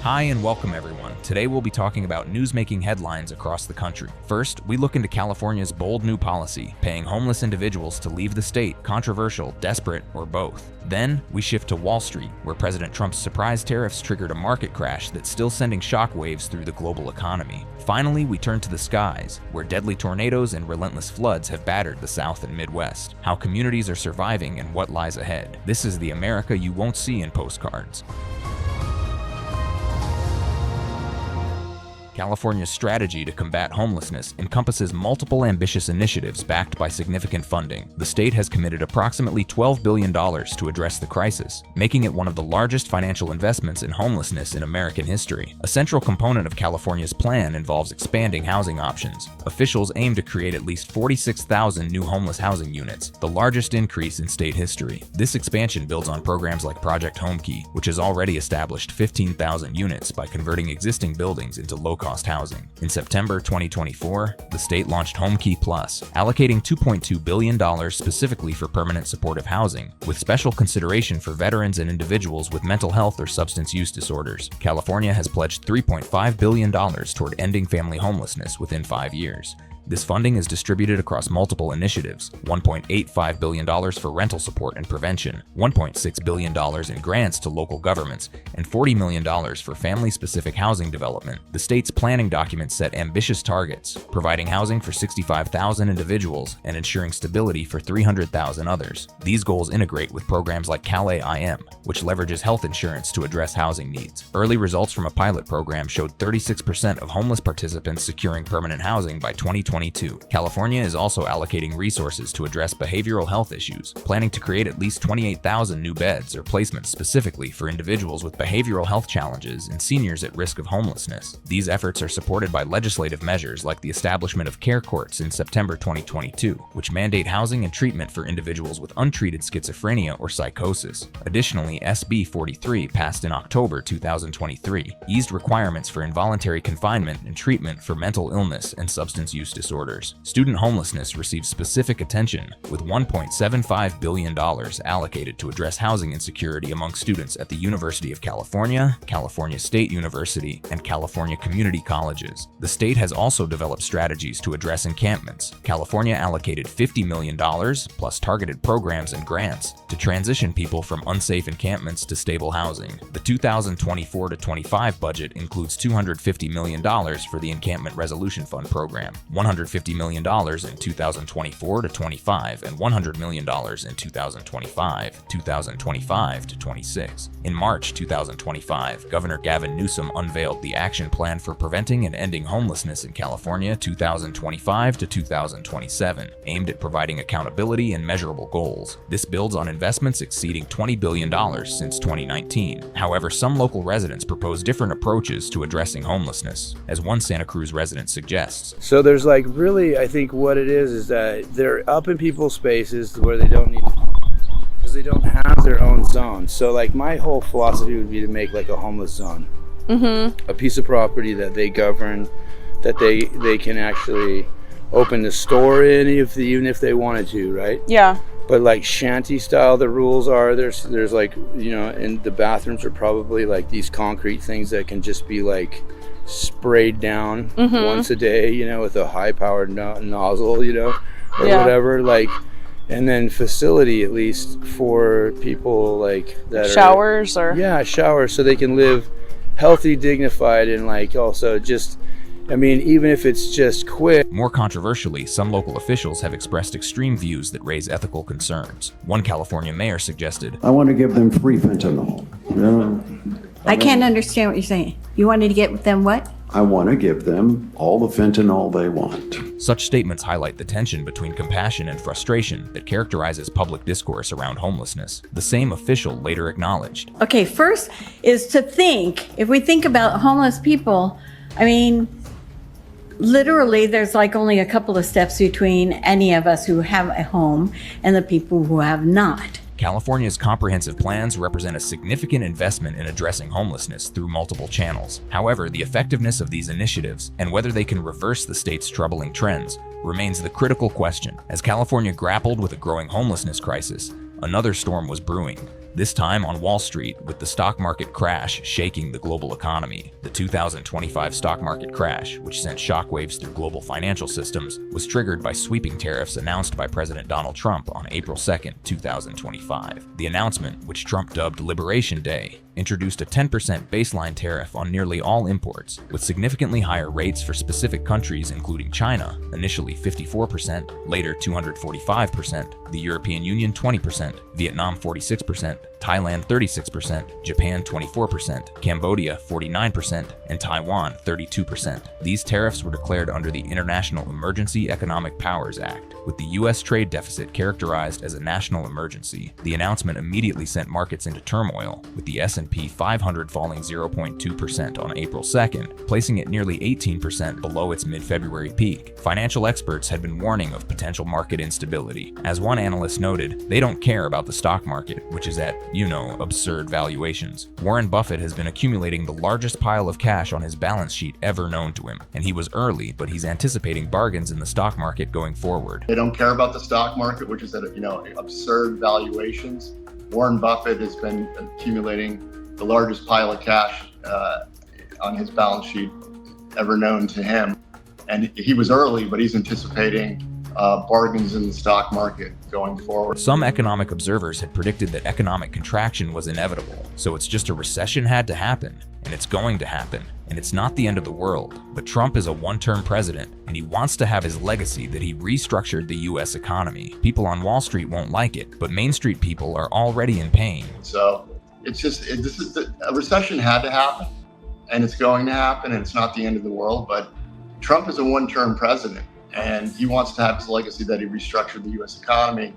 Hi and welcome everyone. Today we'll be talking about news-making headlines across the country. First, we look into California's bold new policy, paying homeless individuals to leave the state, controversial, desperate, or both. Then, we shift to Wall Street, where President Trump's surprise tariffs triggered a market crash that's still sending shockwaves through the global economy. Finally, we turn to the skies, where deadly tornadoes and relentless floods have battered the South and Midwest, how communities are surviving and what lies ahead. This is the America you won't see in postcards. California's strategy to combat homelessness encompasses multiple ambitious initiatives backed by significant funding. The state has committed approximately $12 billion to address the crisis, making it one of the largest financial investments in homelessness in American history. A central component of California's plan involves expanding housing options. Officials aim to create at least 46,000 new homeless housing units, the largest increase in state history. This expansion builds on programs like Project Homekey, which has already established 15,000 units by converting existing buildings into low-cost housing. In September 2024, the state launched Homekey Plus, allocating $2.2 billion specifically for permanent supportive housing, with special consideration for veterans and individuals with mental health or substance use disorders. California has pledged $3.5 billion toward ending family homelessness within 5 years. This funding is distributed across multiple initiatives: $1.85 billion for rental support and prevention, $1.6 billion in grants to local governments, and $40 million for family-specific housing development. The state's planning documents set ambitious targets, providing housing for 65,000 individuals and ensuring stability for 300,000 others. These goals integrate with programs like CAL-IM, which leverages health insurance to address housing needs. Early results from a pilot program showed 36% of homeless participants securing permanent housing by 2022. California is also allocating resources to address behavioral health issues, planning to create at least 28,000 new beds or placements specifically for individuals with behavioral health challenges and seniors at risk of homelessness. These efforts are supported by legislative measures like the establishment of care courts in September 2022, which mandate housing and treatment for individuals with untreated schizophrenia or psychosis. Additionally, SB 43, passed in October 2023, eased requirements for involuntary confinement and treatment for mental illness and substance use disorders. Student homelessness receives specific attention, with $1.75 billion allocated to address housing insecurity among students at the University of California, California State University, and California community colleges. The state has also developed strategies to address encampments. California allocated $50 million, plus targeted programs and grants, to transition people from unsafe encampments to stable housing. The 2024-25 budget includes $250 million for the Encampment Resolution Fund program, $150 million in 2024-25, and $100 million in 2025-26. In March 2025, Governor Gavin Newsom unveiled the Action Plan for Preventing and Ending Homelessness in California 2025-2027, aimed at providing accountability and measurable goals. This builds on investments exceeding $20 billion since 2019. However, some local residents propose different approaches to addressing homelessness, as one Santa Cruz resident suggests. So there's really, I think what it is that they're up in people's spaces where they don't need to, because they don't have their own zone. So my whole philosophy would be to make a homeless zone, a piece of property that they govern, that they can actually open the store in even if they wanted to, right? Yeah. But shanty style, the rules are there's and the bathrooms are probably these concrete things that can just be sprayed down once a day, with a high-powered nozzle, or whatever, and then facility at least for people that showers showers, so they can live healthy, dignified, and also just, even if it's just quick. More controversially, some local officials have expressed extreme views that raise ethical concerns. One California mayor suggested, I want to give them free fentanyl. I can't understand what you're saying. You wanted to get them what? I want to give them all the fentanyl they want. Such statements highlight the tension between compassion and frustration that characterizes public discourse around homelessness. The same official later acknowledged, Okay, first is to think, if we think about homeless people, literally there's only a couple of steps between any of us who have a home and the people who have not. California's comprehensive plans represent a significant investment in addressing homelessness through multiple channels. However, the effectiveness of these initiatives and whether they can reverse the state's troubling trends remains the critical question. As California grappled with a growing homelessness crisis, another storm was brewing: this time on Wall Street, with the stock market crash shaking the global economy. The 2025 stock market crash, which sent shockwaves through global financial systems, was triggered by sweeping tariffs announced by President Donald Trump on April 2, 2025. The announcement, which Trump dubbed Liberation Day, introduced a 10% baseline tariff on nearly all imports, with significantly higher rates for specific countries including China, initially 54%, later 245%, the European Union 20%, Vietnam 46%, Thailand 36%, Japan 24%, Cambodia 49%, and Taiwan 32%. These tariffs were declared under the International Emergency Economic Powers Act, with the U.S. trade deficit characterized as a national emergency. The announcement immediately sent markets into turmoil, with the S&P 500 falling 0.2% on April 2nd, placing it nearly 18% below its mid-February peak. Financial experts had been warning of potential market instability. As one analyst noted, they don't care about the stock market, which is at, absurd valuations. Warren Buffett has been accumulating the largest pile of cash on his balance sheet ever known to him, and he was early, but he's anticipating bargains in the stock market going forward. They don't care about the stock market, which is at absurd valuations. Warren Buffett has been accumulating the largest pile of cash on his balance sheet ever known to him, and he was early, but he's anticipating bargains in the stock market going forward. Some economic observers had predicted that economic contraction was inevitable, so it's just a recession had to happen, and it's going to happen, and it's not the end of the world. But Trump is a one-term president, and he wants to have his legacy that he restructured the U.S. economy. People on Wall Street won't like it, but Main Street people are already in pain. So a recession had to happen, and it's going to happen, and it's not the end of the world, but Trump is a one-term president, and he wants to have his legacy that he restructured the U.S. economy.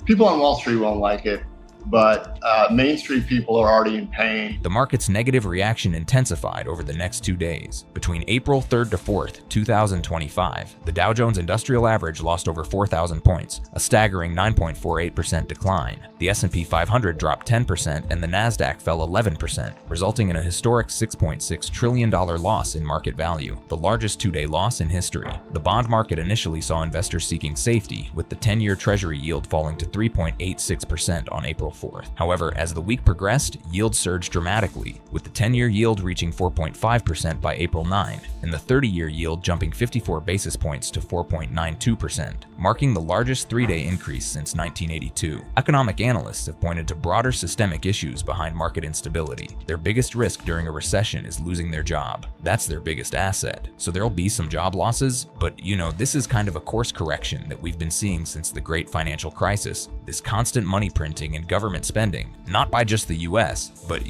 People on Wall Street won't like it, but Main Street people are already in pain. The market's negative reaction intensified over the next 2 days. Between April 3rd to 4th, 2025, the Dow Jones Industrial Average lost over 4,000 points, a staggering 9.48% decline. The S&P 500 dropped 10% and the Nasdaq fell 11%, resulting in a historic $6.6 trillion loss in market value, the largest 2-day loss in history. The bond market initially saw investors seeking safety, with the 10-year Treasury yield falling to 3.86% on April 4th. However, as the week progressed, yields surged dramatically, with the 10-year yield reaching 4.5% by April 9, and the 30-year yield jumping 54 basis points to 4.92%, marking the largest 3-day increase since 1982. Economic analysts have pointed to broader systemic issues behind market instability. Their biggest risk during a recession is losing their job. That's their biggest asset. So there'll be some job losses, but this is kind of a course correction that we've been seeing since the great financial crisis. This constant money printing and government spending, not by just the US, but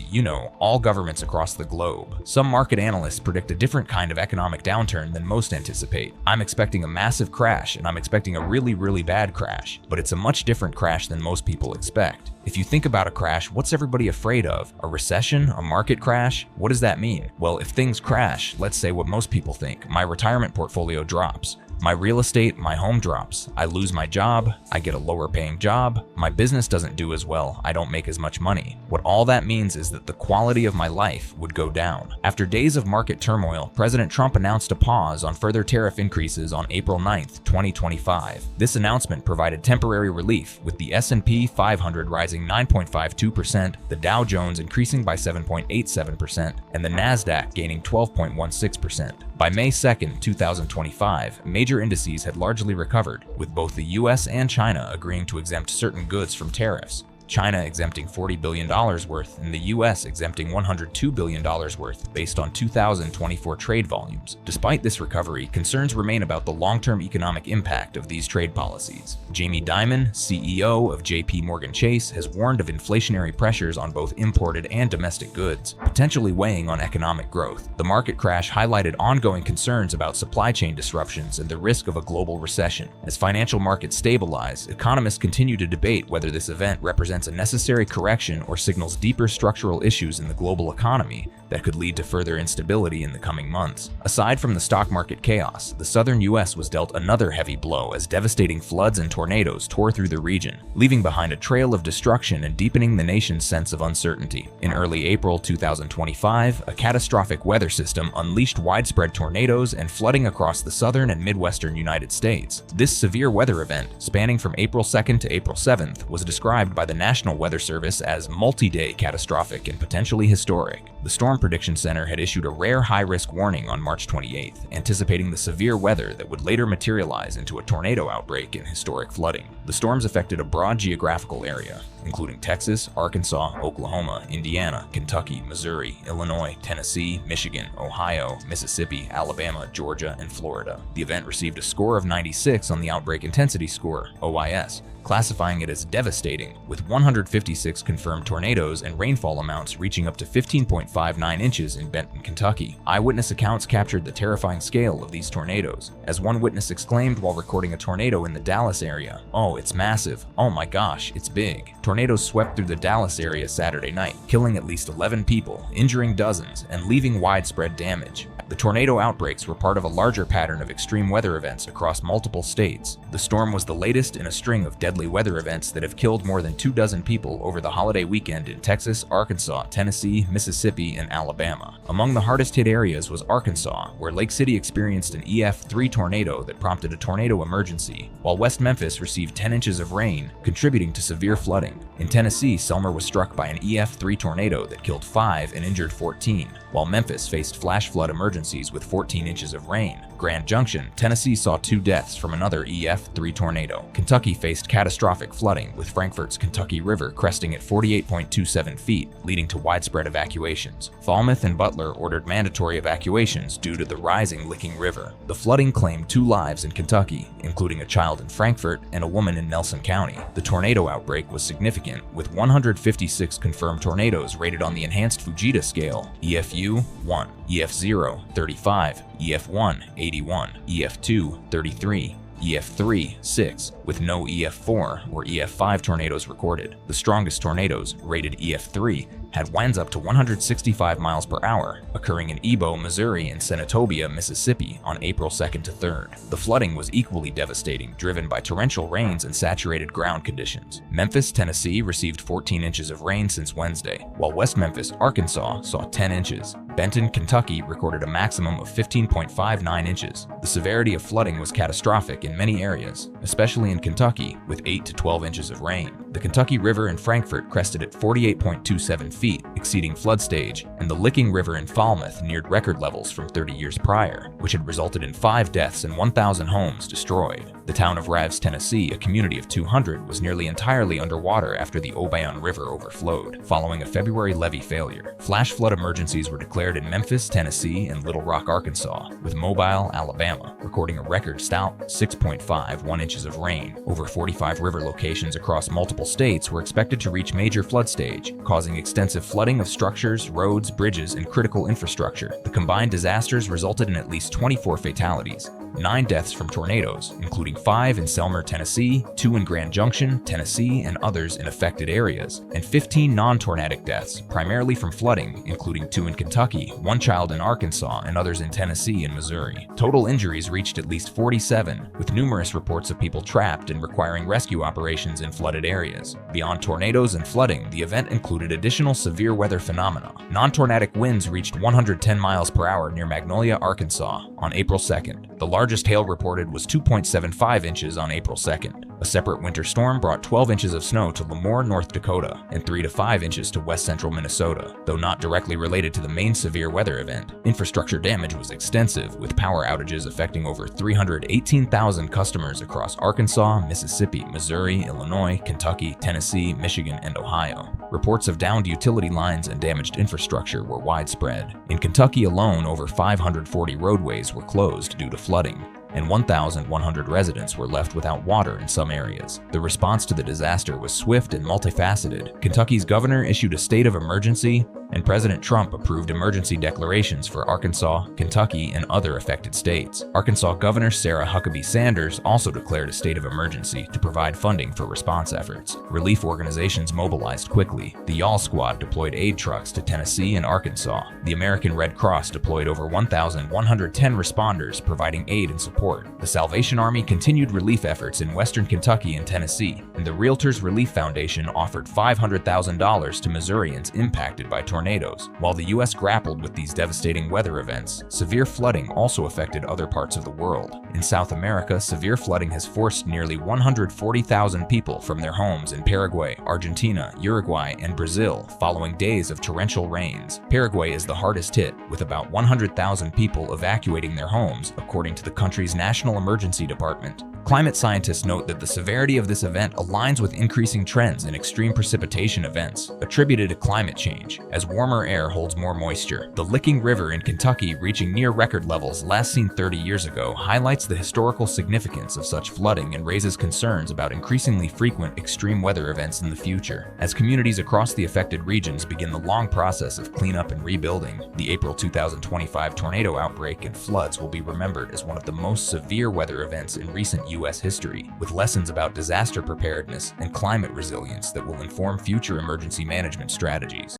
all governments across the globe. Some market analysts predict a different kind of economic downturn than most anticipate. I'm expecting a massive crash, and I'm expecting a really, really bad crash, but it's a much different crash than most people expect. If you think about a crash, what's everybody afraid of? A recession? A market crash? What does that mean? Well, if things crash, let's say what most people think. My retirement portfolio drops. My real estate, my home drops. I lose my job. I get a lower paying job. My business doesn't do as well. I don't make as much money. What all that means is that the quality of my life would go down. After days of market turmoil, President Trump announced a pause on further tariff increases on April 9th, 2025. This announcement provided temporary relief, with the S&P 500 rising 9.52%, the Dow Jones increasing by 7.87%, and the Nasdaq gaining 12.16%. By May 2nd, 2025, major indices had largely recovered, with both the US and China agreeing to exempt certain goods from tariffs. China exempting $40 billion worth and the US exempting $102 billion worth based on 2024 trade volumes. Despite this recovery, concerns remain about the long-term economic impact of these trade policies. Jamie Dimon, CEO of JP Morgan Chase, has warned of inflationary pressures on both imported and domestic goods, potentially weighing on economic growth. The market crash highlighted ongoing concerns about supply chain disruptions and the risk of a global recession. As financial markets stabilize, economists continue to debate whether this event represents a necessary correction or signals deeper structural issues in the global economy that could lead to further instability in the coming months. Aside from the stock market chaos, the southern US was dealt another heavy blow as devastating floods and tornadoes tore through the region, leaving behind a trail of destruction and deepening the nation's sense of uncertainty. In early April 2025, a catastrophic weather system unleashed widespread tornadoes and flooding across the southern and midwestern United States. This severe weather event, spanning from April 2nd to April 7th, was described by the National Weather Service as multi-day catastrophic and potentially historic. The Storm Prediction Center had issued a rare high-risk warning on March 28th, anticipating the severe weather that would later materialize into a tornado outbreak and historic flooding. The storms affected a broad geographical area, including Texas, Arkansas, Oklahoma, Indiana, Kentucky, Missouri, Illinois, Tennessee, Michigan, Ohio, Mississippi, Alabama, Georgia, and Florida. The event received a score of 96 on the Outbreak Intensity Score, OIS, classifying it as devastating, with 156 confirmed tornadoes and rainfall amounts reaching up to 15.59 inches in Benton, Kentucky. Eyewitness accounts captured the terrifying scale of these tornadoes, as one witness exclaimed while recording a tornado in the Dallas area, "Oh, it's massive. Oh my gosh, it's big." Tornadoes swept through the Dallas area Saturday night, killing at least 11 people, injuring dozens, and leaving widespread damage. The tornado outbreaks were part of a larger pattern of extreme weather events across multiple states. The storm was the latest in a string of deadly weather events that have killed more than 24 people over the holiday weekend in Texas, Arkansas, Tennessee, Mississippi, and Alabama. Among the hardest hit areas was Arkansas, where Lake City experienced an EF3 tornado that prompted a tornado emergency, while West Memphis received 10 inches of rain, contributing to severe flooding. In Tennessee, Selmer was struck by an EF3 tornado that killed 5 and injured 14, while Memphis faced flash flood emergencies with 14 inches of rain. Grand Junction, Tennessee saw 2 deaths from another EF3 tornado. Kentucky faced catastrophic flooding, with Frankfort's Kentucky River cresting at 48.27 feet, leading to widespread evacuations. Falmouth and Butler ordered mandatory evacuations due to the rising Licking River. The flooding claimed 2 lives in Kentucky, including a child in Frankfort and a woman in Nelson County. The tornado outbreak was significant, with 156 confirmed tornadoes rated on the Enhanced Fujita scale, EFU 1, EF0 35, EF1 81, EF2 33, EF3 6, with no EF4 or EF5 tornadoes recorded. The strongest tornadoes, rated EF3, had winds up to 165 miles per hour, occurring in Ebo, Missouri and Senatobia, Mississippi on April 2nd to 3rd. The flooding was equally devastating, driven by torrential rains and saturated ground conditions. Memphis, Tennessee received 14 inches of rain since Wednesday, while West Memphis, Arkansas saw 10 inches. Benton, Kentucky recorded a maximum of 15.59 inches. The severity of flooding was catastrophic in many areas, especially in Kentucky, with 8 to 12 inches of rain. The Kentucky River in Frankfort crested at 48.27 feet, exceeding flood stage, and the Licking River in Falmouth neared record levels from 30 years prior, which had resulted in 5 deaths and 1,000 homes destroyed. The town of Raves, Tennessee, a community of 200, was nearly entirely underwater after the Obion River overflowed, following a February levee failure. Flash flood emergencies were declared in Memphis, Tennessee, and Little Rock, Arkansas, with Mobile, Alabama, recording a record stout 6.51 inches of rain. Over 45 river locations across multiple states were expected to reach major flood stage, causing extensive flooding of structures, roads, bridges, and critical infrastructure. The combined disasters resulted in at least 24 fatalities, 9 deaths from tornadoes, including 5 in Selmer, Tennessee, 2 in Grand Junction, Tennessee, and others in affected areas, and 15 non-tornadic deaths, primarily from flooding, including 2 in Kentucky, 1 child in Arkansas, and others in Tennessee and Missouri. Total injuries reached at least 47, with numerous reports of people trapped and requiring rescue operations in flooded areas. Beyond tornadoes and flooding, the event included additional severe weather phenomena. Non-tornadic winds reached 110 miles per hour near Magnolia, Arkansas, on April 2nd. The largest hail reported was 2.75 inches on April 2nd. A separate winter storm brought 12 inches of snow to Lemoore, North Dakota, and 3 to 5 inches to west central Minnesota. Though not directly related to the main severe weather event, infrastructure damage was extensive, with power outages affecting over 318,000 customers across Arkansas, Mississippi, Missouri, Illinois, Kentucky, Tennessee, Michigan, and Ohio. Reports of downed utility lines and damaged infrastructure were widespread. In Kentucky alone, over 540 roadways were closed due to flooding, and 1,100 residents were left without water in some areas. The response to the disaster was swift and multifaceted. Kentucky's governor issued a state of emergency, and President Trump approved emergency declarations for Arkansas, Kentucky, and other affected states. Arkansas Governor Sarah Huckabee Sanders also declared a state of emergency to provide funding for response efforts. Relief organizations mobilized quickly. The Y'all Squad deployed aid trucks to Tennessee and Arkansas. The American Red Cross deployed over 1,110 responders providing aid and support support, the Salvation Army continued relief efforts in western Kentucky and Tennessee, and the Realtors Relief Foundation offered $500,000 to Missourians impacted by tornadoes. While the U.S. grappled with these devastating weather events, severe flooding also affected other parts of the world. In South America, severe flooding has forced nearly 140,000 people from their homes in Paraguay, Argentina, Uruguay, and Brazil following days of torrential rains. Paraguay is the hardest hit, with about 100,000 people evacuating their homes, according to the country's National Emergency Department. Climate scientists note that the severity of this event aligns with increasing trends in extreme precipitation events attributed to climate change, as warmer air holds more moisture. The Licking River in Kentucky reaching near record levels last seen 30 years ago highlights the historical significance of such flooding and raises concerns about increasingly frequent extreme weather events in the future. As communities across the affected regions begin the long process of cleanup and rebuilding, the April 2025 tornado outbreak and floods will be remembered as one of the most severe weather events in recent U.S. history, with lessons about disaster preparedness and climate resilience that will inform future emergency management strategies.